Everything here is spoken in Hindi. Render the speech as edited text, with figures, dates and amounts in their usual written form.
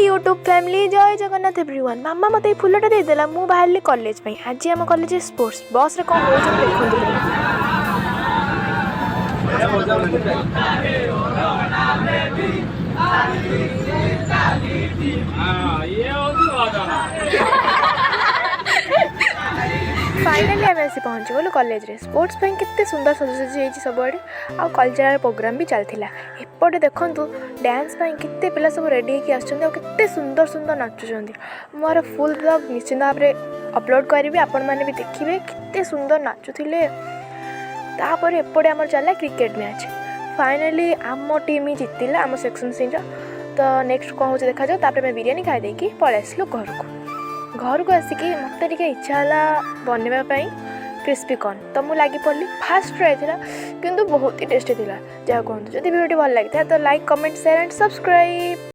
यूट्यूब फैमिली जय जगन्नाथ एवरीवन। मामा मत फुलटा देदेला मु बाहर कॉलेज आज आम कॉलेज स्पोर्ट्स बस रे कौन हो देखते फाइनाली आम आसी पहुँची गलु कॉलेज रे स्पोर्ट्स केते सुंदर सजासजी सबुआड़े आ कल्चरल प्रोग्राम भी चलता एपटे देखु डांस केते पिला सब रेडी होकर आते सुंदर सुंदर नाचुंट मोर फुल ब्लॉग निश्चित भाव में अपलोड करी आपण मैंने भी देखिए केते सुंदर नाचुले। तापर एपटे आम चला क्रिकेट मैच फाइनाली आम टीम ही जीतला आम सेक्शन सी तो नेक्स्ट कौन हो देखा जाओ। मैं बिरियानी खाई देकी पलि आसलु घर को आसिकी मत इच्छा है बनवाई क्रिस्पी कॉर्न तो मुझे लगी पड़ी फास्ट ट्राए था किंतु बहुत ही टेस्टी था। जहाँ कहूँ जब वीडियो भल लगी तो like comment share and subscribe.